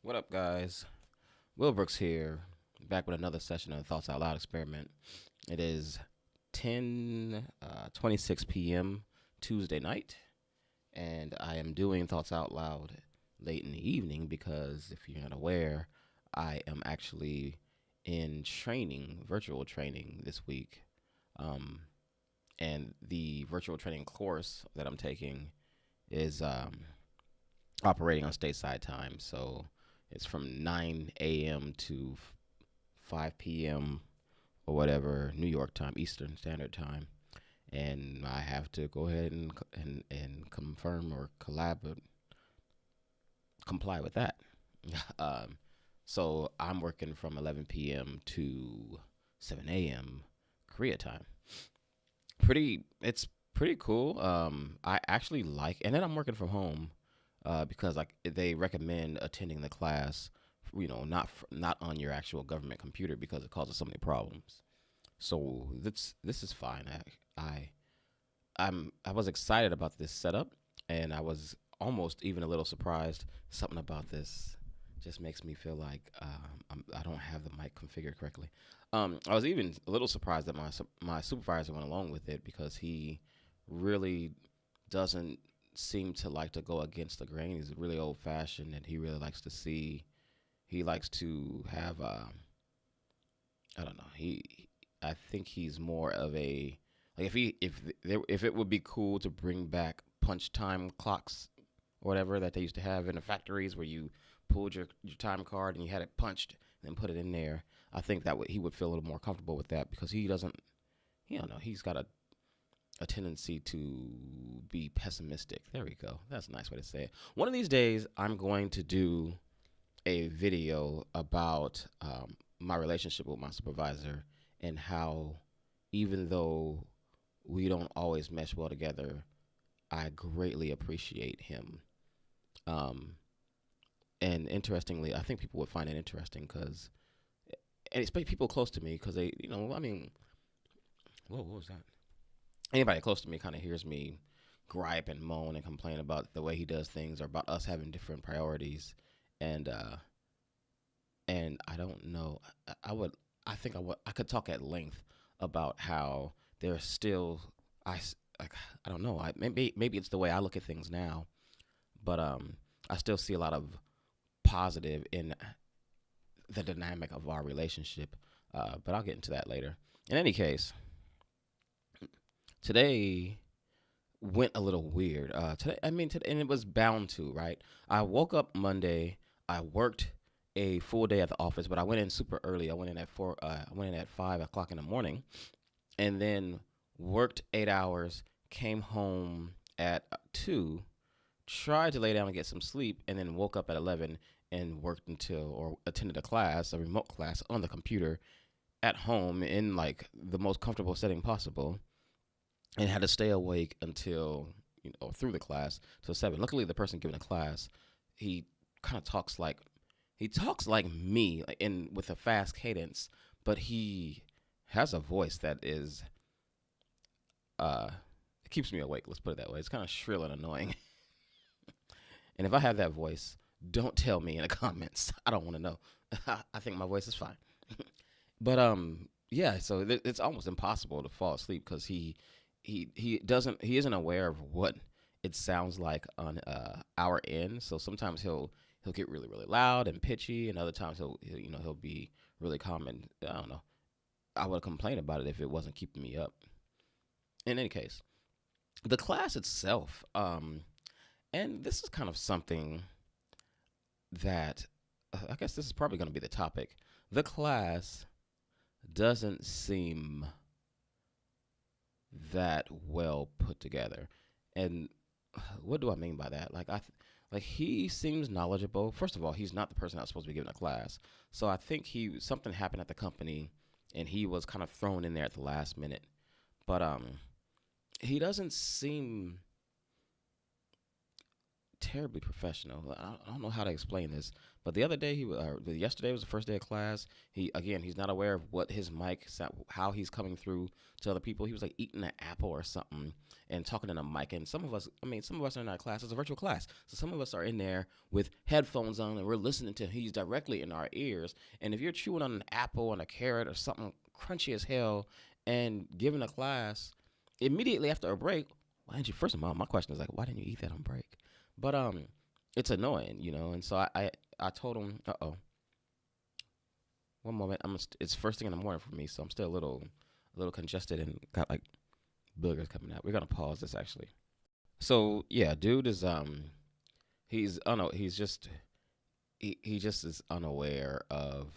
What up, guys? Will Brooks here, back with another session of the Thoughts Out Loud experiment. It is 10:26 p.m. Tuesday night, and I am doing Thoughts Out Loud late in the evening because, if you're not aware, I am actually in training, virtual training this week. Um, and the virtual training course that I'm taking is operating on stateside time. So it's from 9 a.m. to 5 p.m. or whatever New York time, Eastern Standard Time, and I have to go ahead and confirm or comply with that. um, so I'm working from 11 p.m. to 7 a.m. Korea time. It's pretty cool. I actually like, and then I'm working from home because like they recommend attending the class, not on your actual government computer because it causes so many problems. So this is fine. I was excited about this setup, and I was almost even a little surprised. Something about this just makes me feel like I don't have the mic configured correctly. I was even a little surprised that my supervisor went along with it because he really doesn't seem to like to go against the grain. He's really old fashioned, and he really likes to see. He likes to have. I don't know. I think he's more of a like if it would be cool to bring back punch time clocks or whatever that they used to have in the factories where you pulled your time card and you had it punched and then put it in there. I think he would feel a little more comfortable with that because he doesn't. He don't know. He's got a tendency to be pessimistic. There we go. That's a nice way to say it. One of these days, I'm going to do a video about my relationship with my supervisor and how, even though we don't always mesh well together, I greatly appreciate him. Um, and interestingly, I think people would find it interesting because, and especially people close to me, because they, I mean, whoa, what was that? Anybody close to me kind of hears me gripe and moan and complain about the way he does things or about us having different priorities, and I don't know. I would. I think I could talk at length about how there's still. Like. I don't know. Maybe it's the way I look at things now, but I still see a lot of positive in the dynamic of our relationship. But I'll get into that later. In any case, today went a little weird. Today, and it was bound to, right? I woke up Monday. I worked a full day at the office, but I went in super early. I went in at four. I went in at 5 o'clock in the morning, and then worked 8 hours. Came home at 2. Tried to lay down and get some sleep, and then woke up at 11 and worked until or attended a remote class on the computer at home in like the most comfortable setting possible, and had to stay awake until through the class till 7. Luckily, the person giving the class, he kind of talks like me in with a fast cadence, but he has a voice that is it keeps me awake. Let's put it that way. It's kind of shrill and annoying. And if I have that voice, don't tell me in the comments. I don't want to know. I think my voice is fine. But yeah. So it's almost impossible to fall asleep because he isn't aware of what it sounds like on our end. So sometimes he'll get really really loud and pitchy, and other times he'll be really calm, and I don't know. I would complain about it if it wasn't keeping me up. In any case, the class itself, and this is kind of something that I guess this is probably going to be the topic. The class doesn't seem that well put together, and what do I mean by that? Like he seems knowledgeable. First of all, he's not the person that's supposed to be giving a class, so I think he something happened at the company, and he was kind of thrown in there at the last minute. But he doesn't seem terribly professional. I don't know how to explain this, but the other day yesterday was the first day of class. He's not aware of what his mic, how he's coming through to other people. He was like eating an apple or something and talking in a mic. And some of us are in our class. It's a virtual class, so some of us are in there with headphones on and we're listening to him. He's directly in our ears. And if you're chewing on an apple and a carrot or something crunchy as hell and giving a class immediately after a break, why didn't you? First of all, my question is like, why didn't you eat that on break? But it's annoying, And so I told him, one moment, it's first thing in the morning for me, so I'm still a little congested and got like boogers coming out. We're gonna pause this actually. So yeah, dude is he's just he just is unaware of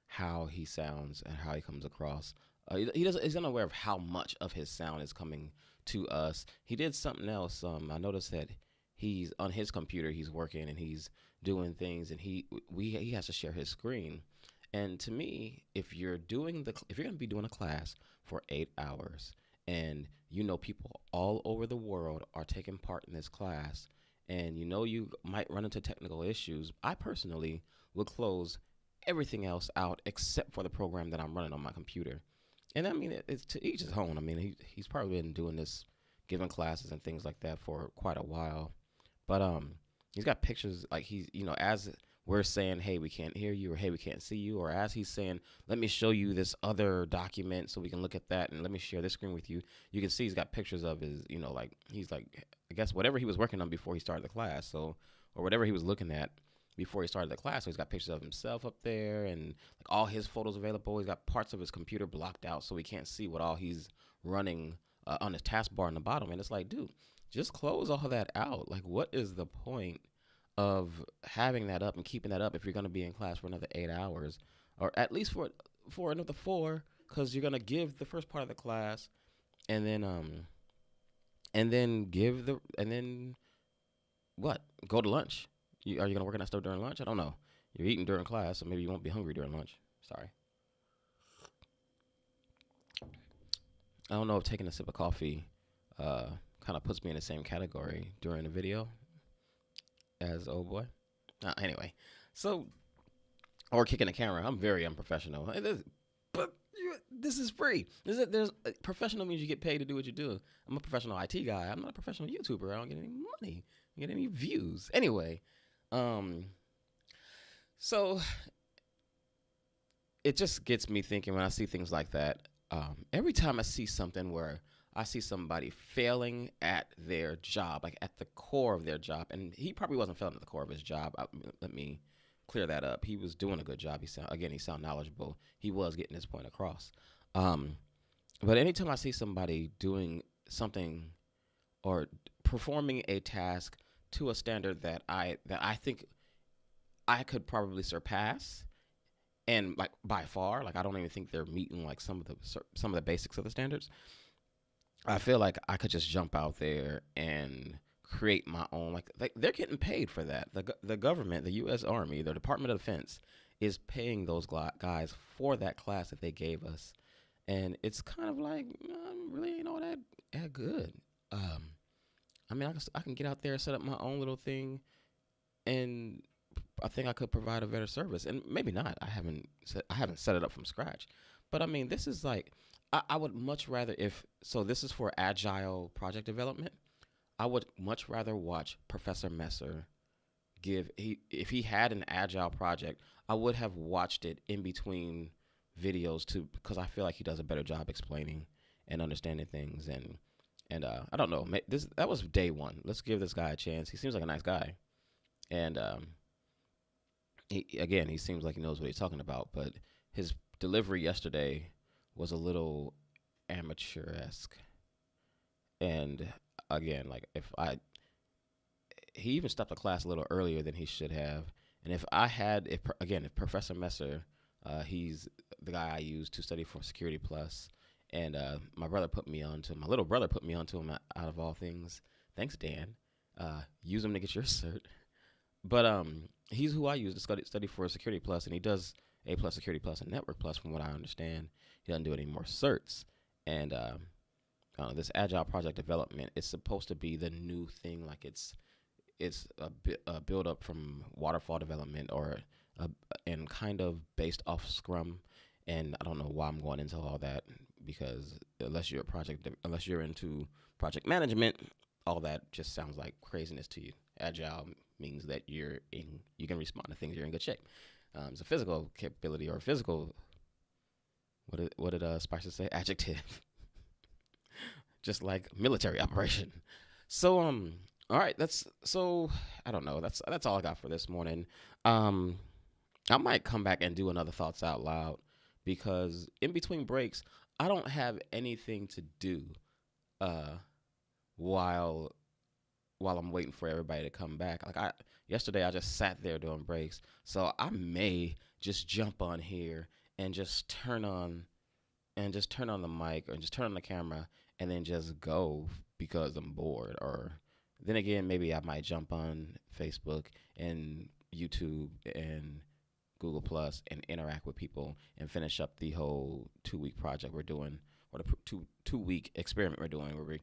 how he sounds and how he comes across. He's unaware of how much of his sound is coming to us. He did something else. I noticed that he's on his computer. He's working and he's doing things, and he has to share his screen. And to me, if you're gonna be doing a class for 8 hours, and people all over the world are taking part in this class, and you might run into technical issues, I personally would close everything else out except for the program that I'm running on my computer. And I mean, it's to each his own. I mean, he's probably been doing this, giving classes and things like that for quite a while. But he's got pictures like as we're saying, hey, we can't hear you, or hey, we can't see you, or as he's saying, let me show you this other document so we can look at that, and let me share this screen with you. You can see he's got pictures of his, like he's like, I guess whatever he was working on before he started the class, or whatever he was looking at before he started the class. So he's got pictures of himself up there and like all his photos available. He's got parts of his computer blocked out so we can't see what all he's running on his taskbar in the bottom. And it's like, dude, just close all that out. Like, what is the point of having that up and keeping that up if you're going to be in class for another 8 hours, or at least for another 4, because you're going to give the first part of the class and then what? Go to lunch. Are you going to work on that stuff during lunch? I don't know. You're eating during class, so maybe you won't be hungry during lunch. Sorry. I don't know if taking a sip of coffee kind of puts me in the same category during the video as oh boy. Anyway, so or kicking the camera. I'm very unprofessional. But this is free. There's professional means you get paid to do what you do. I'm a professional IT guy. I'm not a professional YouTuber. I don't get any money. I don't get any views. Anyway, so it just gets me thinking when I see things like that. Every time I see something where I see somebody failing at their job, like at the core of their job, and he probably wasn't failing at the core of his job. Let me clear that up. He was doing a good job. He sound knowledgeable. He was getting his point across. But anytime I see somebody doing something or performing a task to a standard that I think I could probably surpass, and like by far, like I don't even think they're meeting like some of the basics of the standards. I feel like I could just jump out there and create my own. Like they're getting paid for that. The government, the U.S. Army, the Department of Defense is paying those guys for that class that they gave us, and it's kind of like really ain't all that good. I mean, I can get out there, set up my own little thing, and I think I could provide a better service. And maybe not. I haven't set it up from scratch, but I mean, this is like I would much rather this is for agile project development. I would much rather watch Professor Messer if he had an agile project, I would have watched it in between videos too, because I feel like he does a better job explaining and understanding things. And I don't know, that was day one. Let's give this guy a chance. He seems like a nice guy, and he seems like he knows what he's talking about. But his delivery yesterday was a little amateur-esque, and again, like he even stopped the class a little earlier than he should have. And if Professor Messer, he's the guy I use to study for Security Plus, and my little brother put me onto him out of all things. Thanks, Dan. Use him to get your cert. But he's who I use to study for Security Plus, and he does A Plus, Security Plus, and Network Plus. From what I understand, he doesn't do any more certs. And this agile project development is supposed to be the new thing. Like it's a build up from waterfall development or uh, and kind of based off Scrum. And I don't know why I'm going into all that because unless you're into project management, all that just sounds like craziness to you. Agile means that you can respond to things, you're in good shape. It's a physical capability or physical. What did Spicer say? Adjective, just like military operation. So all right, that's so I don't know. That's all I got for this morning. Um, I might come back and do another thoughts out loud because in between breaks, I don't have anything to do uh while while I'm waiting for everybody to come back. Like I yesterday I just sat there doing breaks. So I may just jump on here and just turn on the mic or just turn on the camera and then just go because I'm bored. Or then again, maybe I might jump on Facebook and YouTube and Google Plus and interact with people and finish up the whole 2 week project we're doing, or the 2 week experiment we're doing, where we're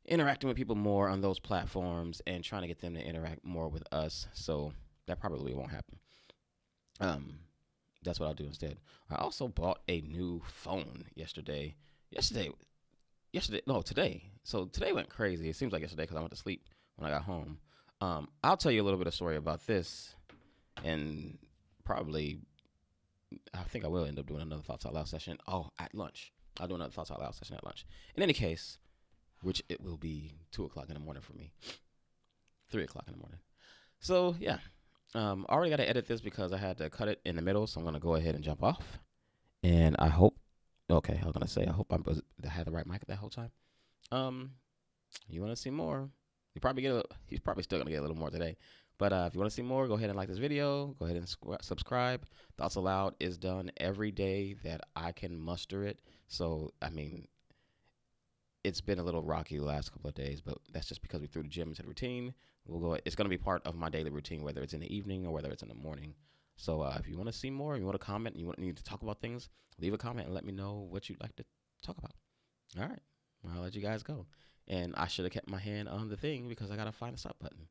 interacting with people more on those platforms and trying to get them to interact more with us. So that probably won't happen. Um, that's what I'll do instead. I also bought a new phone yesterday. Yesterday, no, today. So today went crazy. It seems like yesterday because I went to sleep when I got home. I'll tell you a little bit of story about this, and probably I think I will end up doing another thoughts out loud session. Oh, at lunch. I'll do another thoughts out loud session at lunch. In any case, which it will be 2 o'clock in the morning for me, 3 o'clock in the morning. So yeah, I already got to edit this because I had to cut it in the middle. So I'm gonna go ahead and jump off. And I hope. Okay, I was gonna say I hope I had the right mic that whole time. Um, you want to see more? He's probably still gonna get a little more today. But if you want to see more, go ahead and like this video. Go ahead and subscribe. Thoughts Aloud is done every day that I can muster it. So I mean, it's been a little rocky the last couple of days, but that's just because we threw the gym into the routine. It's going to be part of my daily routine, whether it's in the evening or whether it's in the morning. So if you want to see more, you want to comment, and need to talk about things, leave a comment and let me know what you'd like to talk about. All right, I'll let you guys go. And I should have kept my hand on the thing because I got to find the stop button.